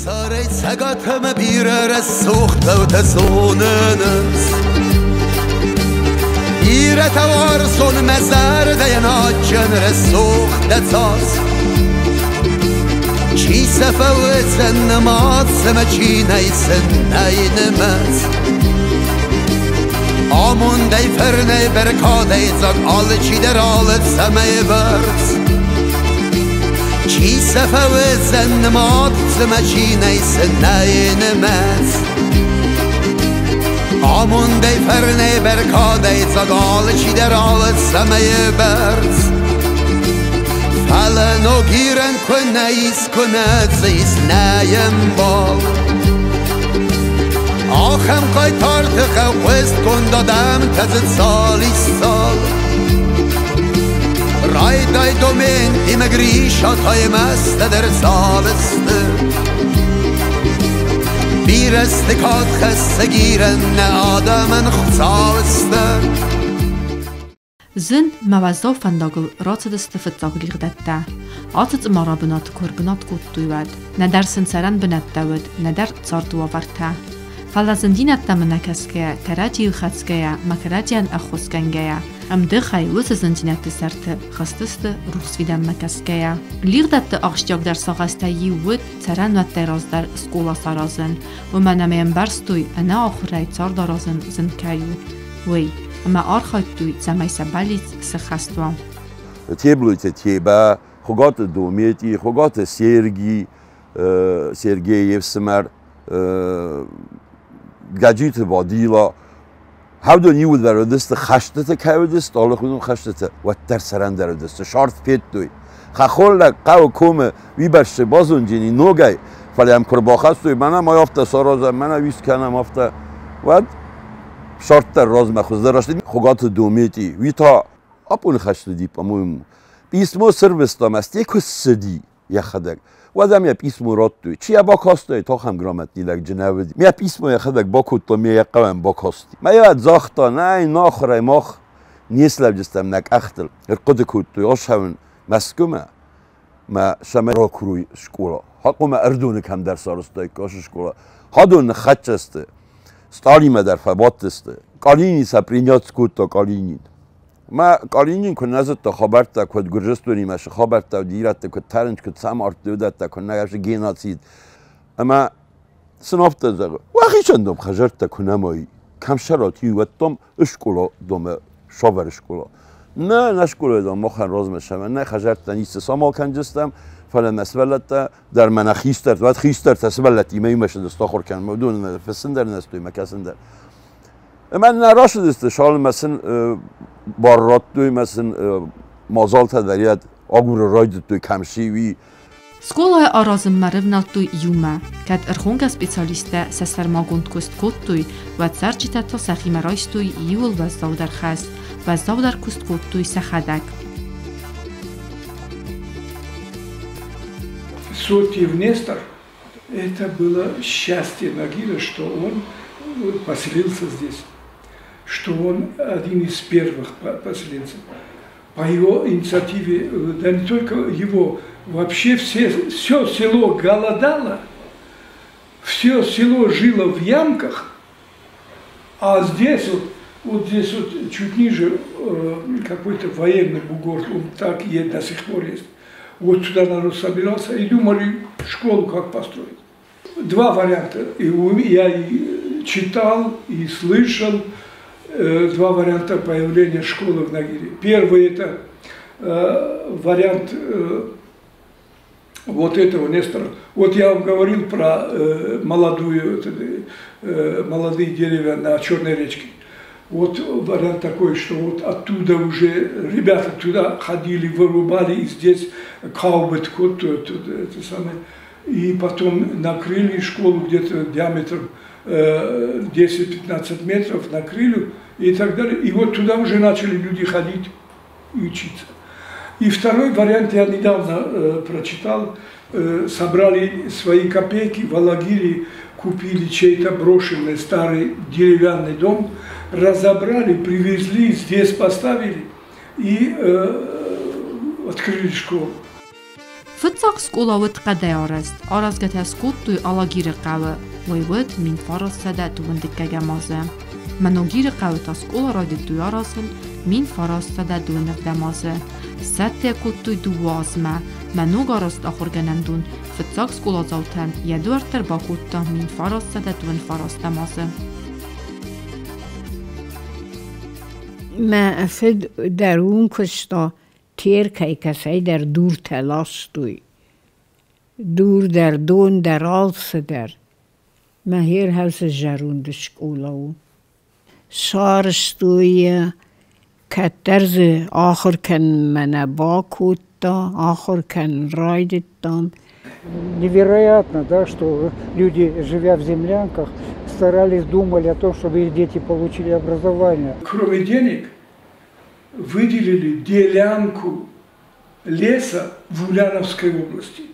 Sarei sagatama birere suhta utesunenes Irete var son mezerde nakken suhta tas Ci sefe uzen mat seme ci neysen neynemez Amun dey ferne berkadey zag al ci der alet seme verz Ci sefe uzen mat seme ci neysen neynemez Amun dey ferne berkadey zag al ci der alet seme verz Fallen og giren kunneis kunneis nejem bal Achem kaj tartıq qwest kundadam tezit sal i sal Rajdaj domen ime grisha taj meste der zaveste Bireste kad khesse giren ne adamen khzaveste Zin mawazov fandagl rocedeste fetaglir detta. Atet mara benat kor benat kuttuvad. Nadar sensaran benattawed, nadar tsartua varta. Falazendinata menakaskaya, karaji ukhatskaya, makaradian akhoskangeya. Amdekhay wusazendinat sarte, khasteste rusvidan makaskaya. Lirdatte akhsjag dar sagasta yiwud, tsaran wat derazdar skola sarazan. Umanamayan barstuy, ana akhuray tsar darazan zinkayu. Wey. Ama архайтуй замайса балиц сахаства. Теблуйте теба, хогат домети, хогат Сергеев смер, гаджит вадила. Хавдо نیود برادست خشته کودست، آل خودم خشته و در سرند درادست. شارت پیت دوی. خخول قو کوم وی برش بازون جنی نوگای. فلیم کرباخست دوی منم آفته سارازم منم ویس کنم آفته و شرط در راز مخوزده راشتی خوگات دومیتی وی تا اپون خشت دیپ امویم بیسمو سروستام است یک سدی یخدک و ادم یه بیسمو رات دوی چیه با کاستای تا هم گرامت نیلک جنوودی میه بیسمو یخدک با کتا میه قوام با کاستی میاد زاختا نه ناخره ماخ نیست لبجستم نک اختل ارقد کتوی آشون مسکومه ما شمه را کروی شکولا حقوم اردونه کم در سارستای کاش شکولا هادون خچسته Сталима در فبات است. کالینی سپرینیات سکوت تا کالینی. ما کالینی که نزد تا خبر تا کد گرجستونی ماشه خبر تا دیرت تا کد ترنج کد سام آرتودت تا کد نگاش گیناتید. اما سنافت زغ. وقتی چندم خجرت تا کنمایی کم شراتی و تام اشکولا دوم شاور اشکولا. نه نشکولا دام مخن راز میشم. نه خجرت نیست ساما کنجستم. فلان مسئله در من خیستر و خیستر تسبلتی میمشه دستاخر کن مدون فسندر نستوی مکسندر من نراش دست شال مثلا بارات دوی مثلا مازال تدریت آگور راید دوی کمشیوی Скола аразым марывнал туй юма, кад архунга специалиста сасармагунд куст коттуй ва царчита то сахимарайстуй юл ваздаудар хас, ваздаудар куст коттуй сахадак. Сотьев Нестор, это было счастье Нагира, что он поселился здесь, что он один из первых поселенцев. По его инициативе, да не только его, вообще все село голодало, все село жило в ямках, а здесь вот здесь вот чуть ниже какой-то военный бугор, он так и до сих пор есть. Вот сюда народ собирался и думали школу как построить. Два варианта. Я и читал, и слышал два варианта появления школы в Нагире. Первый это вариант вот этого Нестора. Вот я вам говорил про молодые деревья на Черной речке. Вот вариант такой, что вот оттуда уже ребята туда ходили, вырубали, и здесь каубет, это самое, и потом накрыли школу где-то диаметром 10-15 метров, накрыли и так далее. И вот туда уже начали люди ходить и учиться. И второй вариант я недавно прочитал, собрали свои копейки, в Алагире купили чей-то брошенный старый деревянный дом, разобрали, привезли, здесь поставили и открыли школу. Фыцак скулавыт қадайарыст, аразгата скуттуй алагиры қавы, войвыт мин фарастада тувындиккага мазы. Маногиры қавы та скула радиттуй арасын, мин фарастада дуынырда мазы. Сәтте куттуй дуазма, маног араст ахурганандун, фыцак скула заутан, ядуартар бакутта мин фарастада дуын фараста мазы. ما افد درون کشتا تیر که کسی در دور تلاش دوی دور در دون در آلس در ما هیر هوس جروندش اولاو شارش دوی که درز آخر کن من باکوتا آخر کن رایدتام. Невероятно, да, что люди, живя в землянках, старались, думали о том, чтобы их дети получили образование. Кроме денег, выделили делянку леса в Ульяновской области.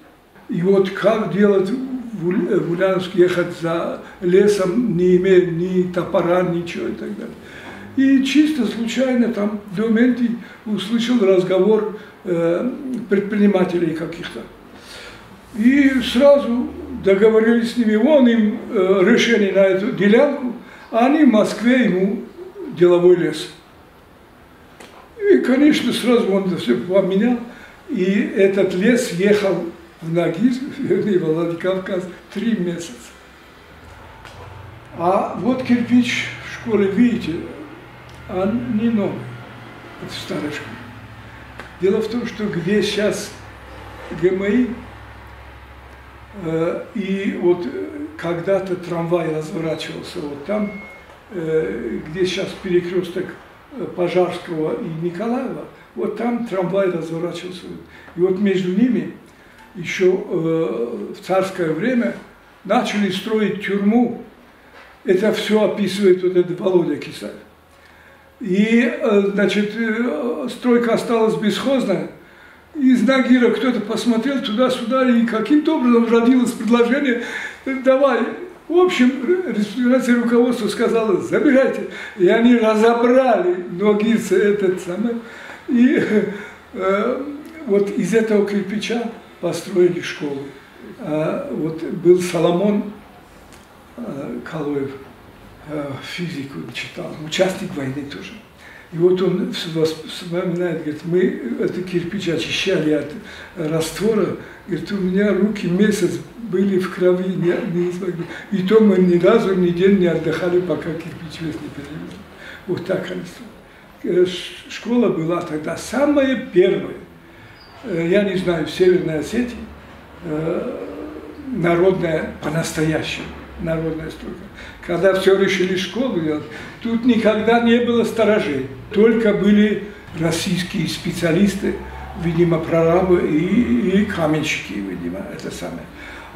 И вот как делать в Ульяновск, ехать за лесом, не имея ни топора, ничего и так далее. И чисто случайно там в моменте услышал разговор предпринимателей каких-то. И сразу договорились с ними, он им решение на эту делянку, а они в Москве ему деловой лес. И, конечно, сразу он все поменял, и этот лес ехал в Нагирск, вернее, в Владикавказ 3 месяца. А вот кирпич в школе, видите, он не новый, это старая школа. Дело в том, что где сейчас ГМИ, и вот когда-то трамвай разворачивался вот там, где сейчас перекресток Пожарского и Николаева, вот там трамвай разворачивался. И вот между ними еще в царское время начали строить тюрьму. Это все описывает вот этот Володя Кисарь. И, значит, стройка осталась бесхозная. Из Нагира кто-то посмотрел туда-сюда, и каким-то образом родилось предложение, давай. В общем, республиканское руководство сказало, забирайте. И они разобрали ногирцы этот самый. И вот из этого кирпича построили школу. Вот был Соломон Калоев, физику читал, участник войны тоже. И вот он вспоминает, говорит, мы этот кирпич очищали от раствора, говорит, у меня руки месяц были в крови, не смогли. И то мы ни разу, ни день не отдыхали, пока кирпич весь не перевезли. Вот так они. Школа была тогда самая первая, я не знаю, в Северной Осетии, народная по-настоящему. Народная стройка. Когда все решили школу делать, тут никогда не было сторожей. Только были российские специалисты, видимо, прорабы и каменщики, видимо, это самое.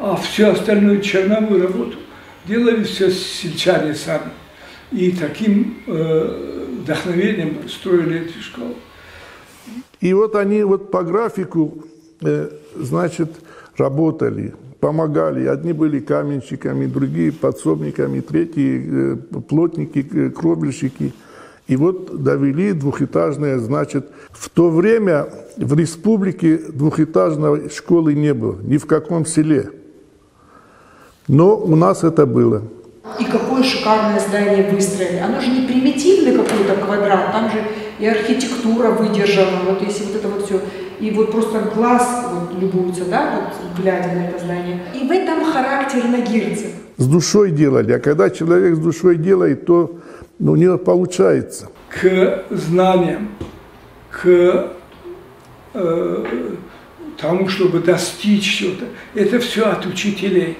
А всю остальную черновую работу делали все сельчане сами. И таким вдохновением строили эти школы. И вот они вот по графику, значит, работали. Помогали. Одни были каменщиками, другие подсобниками, третьи плотники, кровельщики. И вот довели двухэтажное, значит, в то время в республике двухэтажной школы не было, ни в каком селе. Но у нас это было. И какое шикарное здание выстроили. Оно же не примитивный какой-то квадрат, там же и архитектура выдержана, вот если вот это вот все. И вот просто глаз вот любуется, да, вот глядя на это здание. И в этом характер нагирцев. С душой делали, а когда человек с душой делает, то у него получается. К знаниям, к тому, чтобы достичь чего-то, это все от учителей.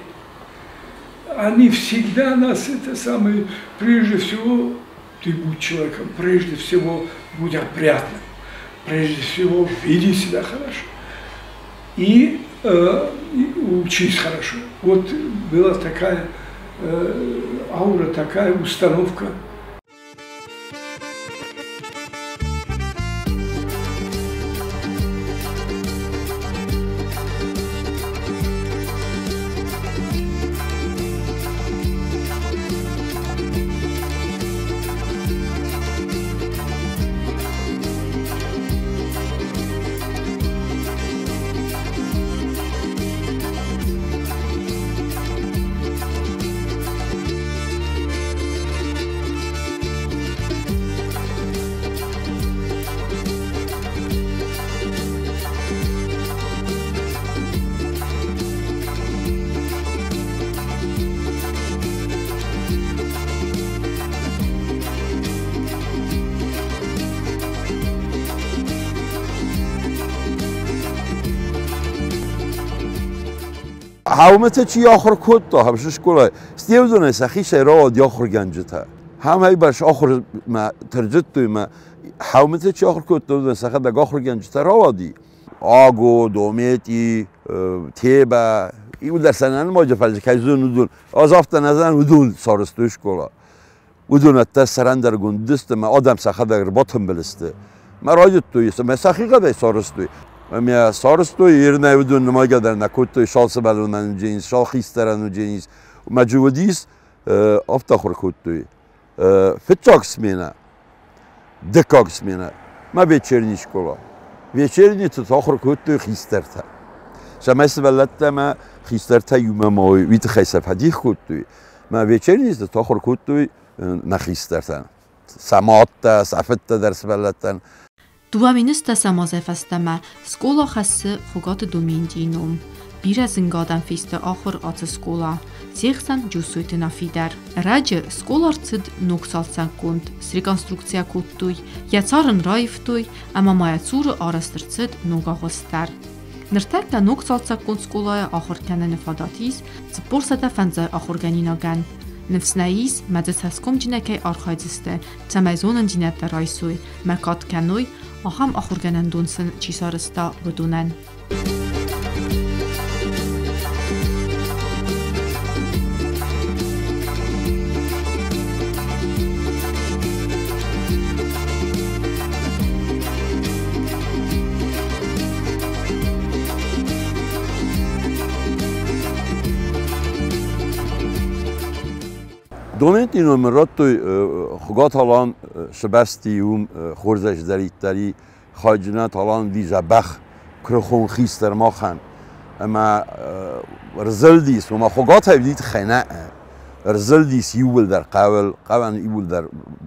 Они всегда нас, это самое, прежде всего, ты будь человеком, прежде всего, будь опрятным. Прежде всего, веди себя хорошо и учись хорошо. Вот была такая аура, такая установка. حاومت چی آخر کد تا همش شکل استیو دونه سخیش را دی آخر گنجته هم هی برش آخر ما ترجت توی ما حاومت چی آخر کد تا دونه سخت دگ آخر گنجته را وادی آگو دومیتی تیبه ایو در سنن ما جفلج کیزون ودون آزافت نزن ودون سارستوش کلا ودون ات سرندر گندست ما آدم سخت در باتم بلسته ما راجت توی است ما سخی قدای سارستوی ما سارستوی yerine ودون ما قدر نکوت توی شانس بالون جنس شال خیسترن و جنس مجودیس افتخار کود توی فتاکس مینا دکاکس مینا ما بیچرنیش کلا بیچرنی تو تاخر کود توی خیسترته شماست ولدت ما خیسترته یوم ما ویت خیسر فدیخ کود توی ما بیچرنی تو تاخر کود توی نخیسترتن سماعت صفت درس ولدتن Duaminister samazefastama skola khasse khugat domindinum birazıngadan feste axır atı skola sexsan jusuitna fider raje skolartsid noksalsan kund rekonstruksiya kuttuy yatsarın rayftuy ama mayatsur arastırtsid nogagostar Nırtakta noksalsan kund skolaya axır kanan ifadatis sportsata fanzar axurganinagan Nefsnais madzasaskom jinakay arxayziste tsamazonun jinatta raysuy makat kanoy آخام آخرگنن دونسن چی سارستا بدونن. دونت اینو مرات توی خگات هلان شبستی خورزش دریتری خاجنات هلان دیجا بخ کرخون خیستر ما خن اما رزل دیس و ما خگات هفدید خناء رزل دیس یول در قول یول در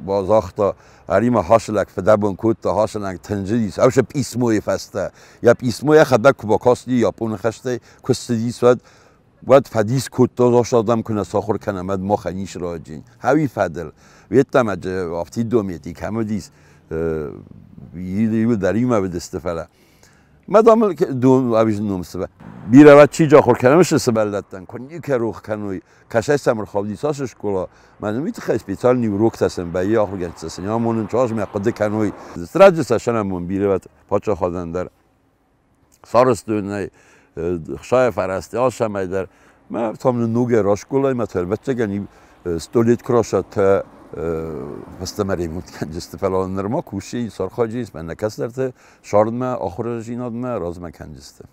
بازاختا عریم هاشلک فدبون کود تا هاشلک تنجه دیس اوش پیسموی فسته یا پیسموی خدک باکاستی یا پون خشته کست دیس وقت فدیس کتا داشت آدم کنه ساخر کنه مد ما خنیش راجین هاوی فدل ویتم اجه وقتی دومیتی کمو دیس یه داریم ما به دستفره مدام دوم آبیش نمیشه بیره وقت چی جا خور کنه میشه سبلتن کنی که روح کنوی کشای سمر خواب دیساشش کلا من میت خیلی بیتال نیوروک تسن بایی آخر گنج تسن یا مونن چاش میقدر کنوی استراج سشن همون بیره وقت پاچه خودن در سارست دونه خشای فرستی آشم ایدر ما تامن نوگه راش کلای ما تلبته گنی استولیت کراشت تا مستمری بود کنجست فلان نرما کوشی سرخاجیست من نکس درته شارد ما آخر جیناد ما راز ما کنجسته